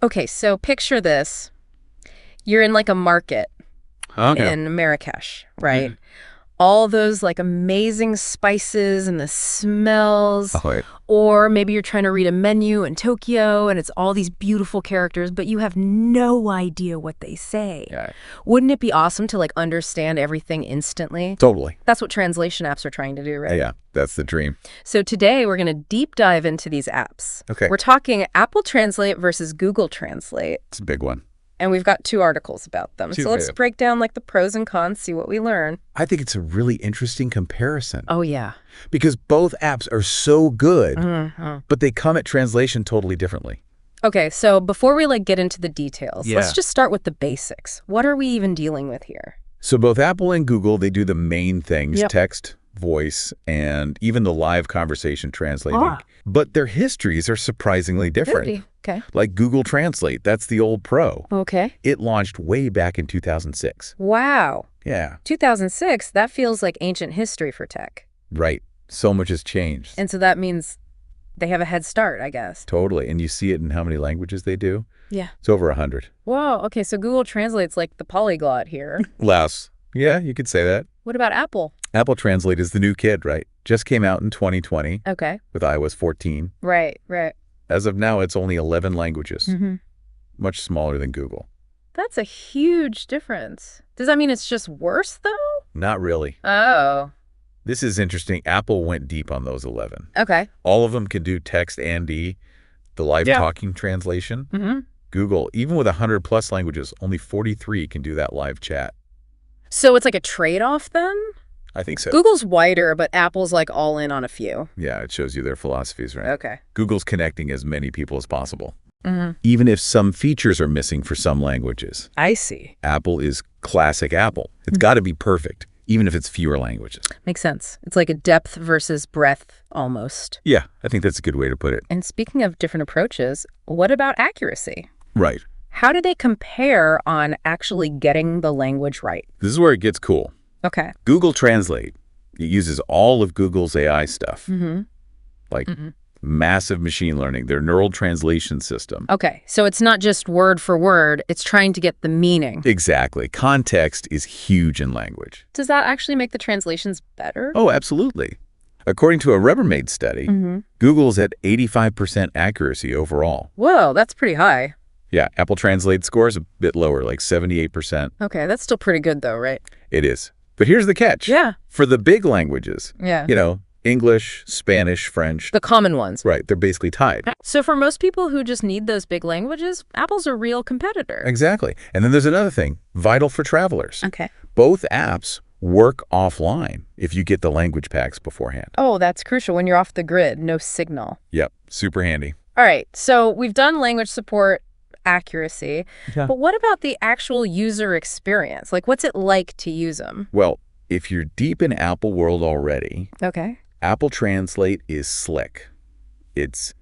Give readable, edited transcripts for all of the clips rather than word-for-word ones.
Okay, so picture this. You're in like a market Okay. in Marrakesh, right? All those like amazing spices and the smells. Oh, wait. Or maybe you're trying to read a menu in Tokyo and it's all these beautiful characters, but you have no idea what they say. Yeah. Wouldn't it be awesome to like understand everything instantly? Totally. That's what translation apps are trying to do, right? Yeah, that's the dream. So today we're going to deep dive into these apps. Okay. We're talking Apple Translate versus Google Translate. It's a big one. And we've got 2 articles about them. Two, So let's yeah. break down like the pros and cons, see what we learn. I think it's a really interesting comparison Oh, yeah. because both apps are so good, Mhm. but they come at translation totally differently. Okay, so before we like get into the details, Yeah. let's just start with the basics. What are we even dealing with here? So both Apple and Google, they do the main things, Yep. text, voice, and even the live conversation translating. Ah. But their histories are surprisingly different. Really? Okay. Like Google Translate, that's the old Pro. Okay. It launched way back in 2006. Wow. Yeah, 2006, that feels like ancient history for tech. right. So much has changed. And so that means they have a head start, I guess. Totally. And you see it in how many languages they do. Yeah. It's over 100. Whoa, okay, so Google Translate's like the polyglot here. Less. Yeah, you could say that. What about Apple? Apple Translate is the new kid, right? Just came out in 2020 Okay. with iOS 14. Right. As of now, it's only 11 languages, Mm-hmm. much smaller than Google. That's a huge difference. Does that mean it's just worse, though? Not really. Oh. This is interesting. Apple went deep on those 11. Okay. All of them can do text and the live Yeah. talking translation. Mm-hmm. Google, even with 100 plus languages, only 43 can do that live chat. So it's like a trade-off then? I think so. Google's wider, but Apple's like all in on a few. Yeah, it shows you their philosophies, right? Okay. Google's connecting as many people as possible, Mm-hmm. even if some features are missing for some languages. I see. Apple is classic Apple. It's got to be perfect, even if it's fewer languages. Makes sense. It's like a depth versus breadth almost. Yeah, I think that's a good way to put it. And speaking of different approaches, what about accuracy? Right. How do they compare on actually getting the language right? This is where it gets cool. Okay. Google Translate, it uses all of Google's AI stuff, Mm-hmm. like massive machine learning, their neural translation system. Okay. So it's not just word for word, it's trying to get the meaning. Exactly. Context is huge in language. Does that actually make the translations better? Oh, absolutely. According to a Rubbermaid study, Mm-hmm. Google's at 85% accuracy overall. Whoa, that's pretty high. Yeah, Apple Translate scores a bit lower, like 78%. Okay, that's still pretty good though, right? It is. But here's the catch. Yeah. For the big languages, Yeah. you know, English, Spanish, French, The common ones. right, they're basically tied. So for most people who just need those big languages, Apple's a real competitor. Exactly. And then there's another thing, vital for travelers. Okay. Both apps work offline if you get the language packs beforehand. Oh, that's crucial when you're off the grid, no signal. Yep, super handy. All right, so we've done language support, accuracy, Yeah. but what about the actual user experience? Like, what's it like to use them? Well, if you're deep in Apple world already, Okay. Apple Translate is slick. It's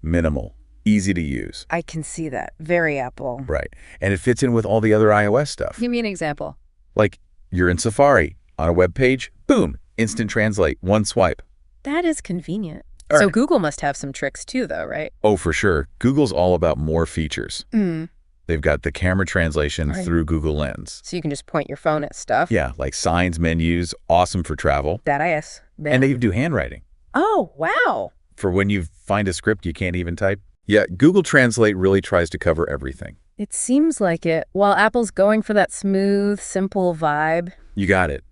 minimal, easy to use. I can see that. Very Apple. Right. And it fits in with all the other iOS stuff. Give me an example. Like you're in Safari, on a web page, boom, instant translate, one swipe. That is convenient. All So right. Google must have some tricks too, though, right? Oh, for sure. Google's all about more features. Mm. They've got the camera translation Right. through Google Lens. So you can just point your phone at stuff. Yeah, like signs, menus, awesome for travel. That I ask. And they do handwriting. Oh, wow. For when you find a script you can't even type. Yeah, Google Translate really tries to cover everything. It seems like it. While Apple's going for that smooth, simple vibe. You got it.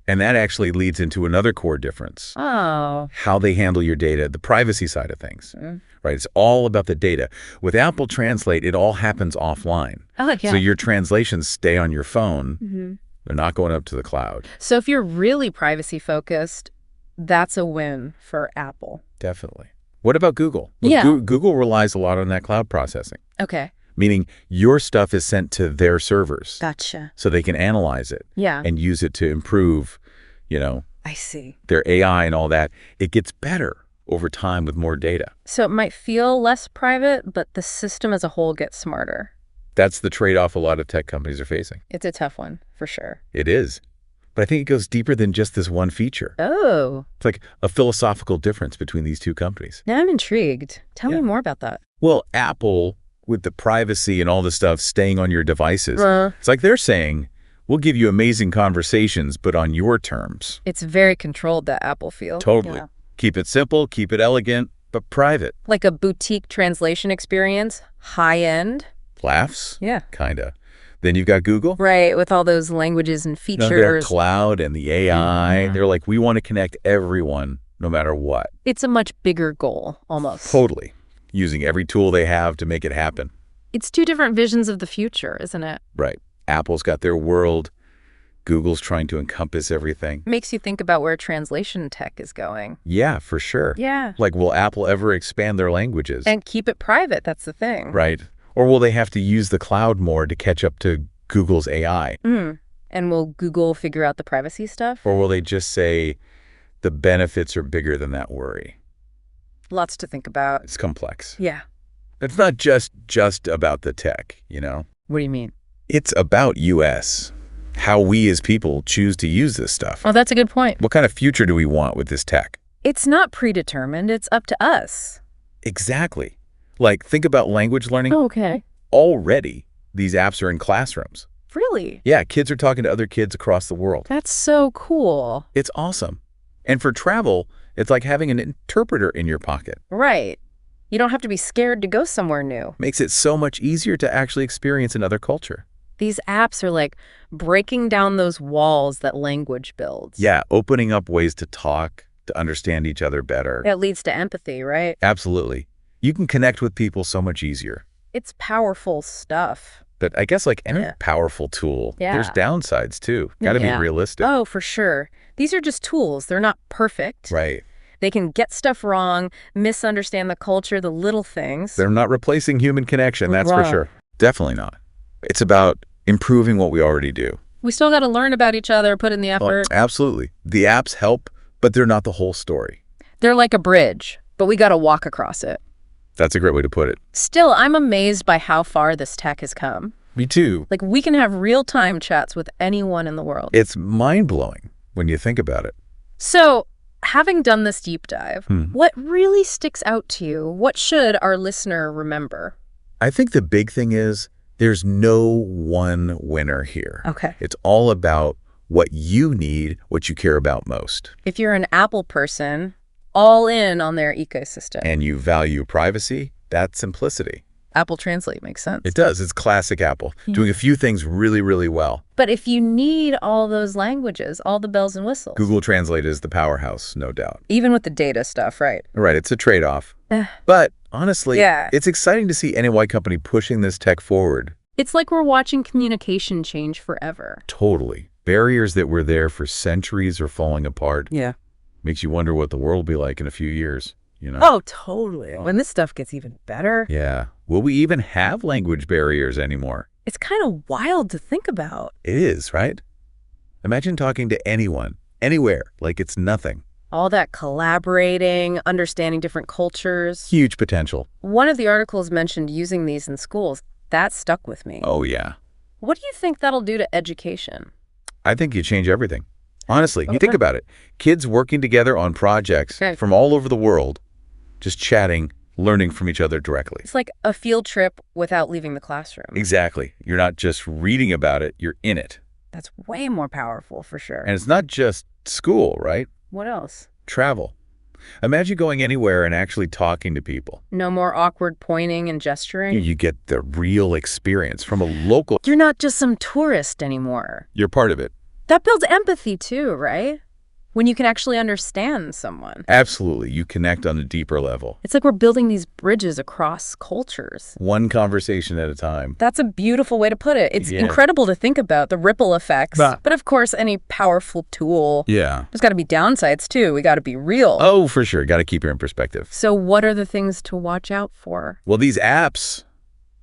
And that actually leads into another core difference. Oh. How they handle your data, the privacy side of things, Mm. right? It's all about the data. With Apple Translate, it all happens offline. Oh, yeah. So your translations stay on your phone. Mhm. They're not going up to the cloud. So if you're really privacy focused, that's a win for Apple. Definitely. What about Google? Well, Yeah. Google relies a lot on that cloud processing, Okay. meaning your stuff is sent to their servers Gotcha. so they can analyze it Yeah. and use it to improve, you know, I see. their AI and all that. It gets better over time with more data. So it might feel less private, but the system as a whole gets smarter. That's the trade-off a lot of tech companies are facing. It's a tough one, for sure. It is. But I think it goes deeper than just this one feature. Oh, It's like a philosophical difference between these two companies. now I'm intrigued. Tell me Yeah. more about that. Well, Apple with the privacy and all the stuff staying on your devices. Uh. It's like they're saying, we'll give you amazing conversations, but on your terms. It's very controlled, that Apple feel. Totally. Yeah. Keep it simple, keep it elegant, but private. Like a boutique translation experience, high-end. Laughs? Yeah. Kinda. Then you've got Google. Right, with all those languages and No, their features. cloud and the AI. Mhm. They're like, we want to connect everyone no matter what. It's a much bigger goal, almost. Totally. Using every tool they have to make it happen. It's two different visions of the future, isn't it? Right. Apple's got their world. Google's trying to encompass everything. Makes you think about where translation tech is going. Yeah, for sure. Yeah. Like, will Apple ever expand their languages? And keep it private, that's the thing. Right. Or will they have to use the cloud more to catch up to Google's AI? And will Google figure out the privacy stuff? Or will they just say the benefits are bigger than that worry? Lots to think about. It's complex. Yeah. It's not just about the tech, you know? What do you mean? It's about US, how we as people choose to use this stuff. Oh, that's a good point. What kind of future do we want with this tech? It's not predetermined. It's up to us. Exactly. Like, think about language learning. Oh, okay. Already, these apps are in classrooms. Really? Yeah, kids are talking to other kids across the world. That's so cool. It's awesome. And for travel, it's like having an interpreter in your pocket. Right. You don't have to be scared to go somewhere new. Makes it so much easier to actually experience another culture. These apps are like breaking down those walls that language builds. Yeah, opening up ways to talk, to understand each other better. That leads to empathy, right? Absolutely. You can connect with people so much easier. It's powerful stuff. But I guess like any Yeah. powerful tool, Yeah. there's downsides too. Got to Yeah. be realistic. Oh, for sure. These are just tools. They're not perfect. Right. They can get stuff wrong, misunderstand the culture, the little things. They're not replacing human connection, that's for Right. sure. Definitely not. It's about improving what we already do. We still got to learn about each other, put in the effort. Absolutely. The apps help, but they're not the whole story. They're like a bridge, but we got to walk across it. That's a great way to put it. Still, I'm amazed by how far this tech has come. Me too. Like, we can have real-time chats with anyone in the world. It's mind-blowing when you think about it. So, having done this deep dive, what really sticks out to you? What should our listener remember? I think the big thing is there's no one winner here. Okay. It's all about what you need, what you care about most. If you're an Apple person, all in on their ecosystem. And you value privacy, that's simplicity. Apple Translate makes sense. It does. It's classic Apple, doing a few things really, really well. But if you need all those languages, all the bells and whistles. Google Translate is the powerhouse, no doubt. Even with the data stuff, right? Right, it's a trade-off. Eh. But honestly, Yeah. it's exciting to see any white company pushing this tech forward. It's like we're watching communication change forever. Totally. Barriers that were there for centuries are falling apart. Yeah. Makes you wonder what the world will be like in a few years, you know? Oh, totally. When this stuff gets even better, Yeah. Will we even have language barriers anymore? it's kind of wild to think about. It is, right? Imagine talking to anyone, anywhere, like it's nothing. All that collaborating, understanding different cultures. Huge potential. One of the articles mentioned using these in schools. That stuck with me. Oh, yeah. What do you think that'll do to education? I think you change everything. Honestly, you think about it. Kids working together on projects Okay. from all over the world, just chatting, learning from each other directly. It's like a field trip without leaving the classroom. Exactly. You're not just reading about it, you're in it. That's way more powerful for sure. And it's not just school, right? What else? Travel. Imagine going anywhere and actually talking to people. No more awkward pointing and gesturing. You get the real experience from a local. You're not just some tourist anymore. You're part of it. That builds empathy too, right? When you can actually understand someone. Absolutely. You connect on a deeper level. It's like we're building these bridges across cultures. One conversation at a time. That's a beautiful way to put it. It's Yeah. incredible to think about the ripple effects. But of course, any powerful tool, Yeah. there's got to be downsides too. We got to be real. Oh, for sure. Got to keep it in perspective. So what are the things to watch out for? Well, these apps,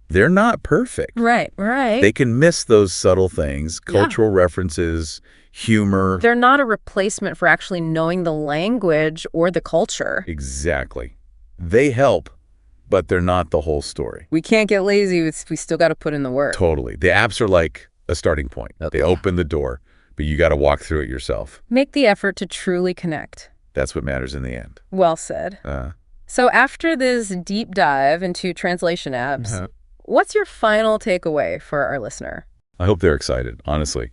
they're not perfect. Right. They can miss those subtle things, cultural references, humor. They're not a replacement for actually knowing the language or the culture. Exactly. They help, but they're not the whole story. We can't get lazy. We still got to put in the work. Totally. The apps are like a starting point. They open the door, but you got to walk through it yourself. Make the effort to truly connect. That's what matters in the end. Well said. So after this deep dive into translation apps, what's your final takeaway for our listener? I hope they're excited, honestly.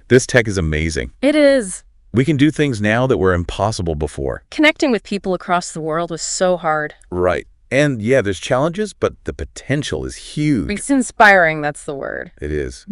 This tech is amazing. It is. We can do things now that were impossible before. Connecting with people across the world was so hard. Right. And yeah, there's challenges, but the potential is huge. It's inspiring, that's the word. It is.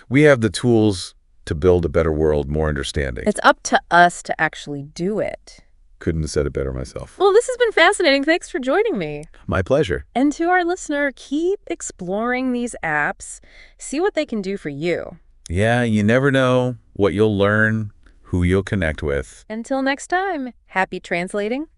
We have the tools to build a better world, more understanding. It's up to us to actually do it. Couldn't have said it better myself. Well, this has been fascinating. Thanks for joining me. My pleasure. And to our listener, keep exploring these apps. See what they can do for you. Yeah, you never know what you'll learn, who you'll connect with. Until next time, happy translating.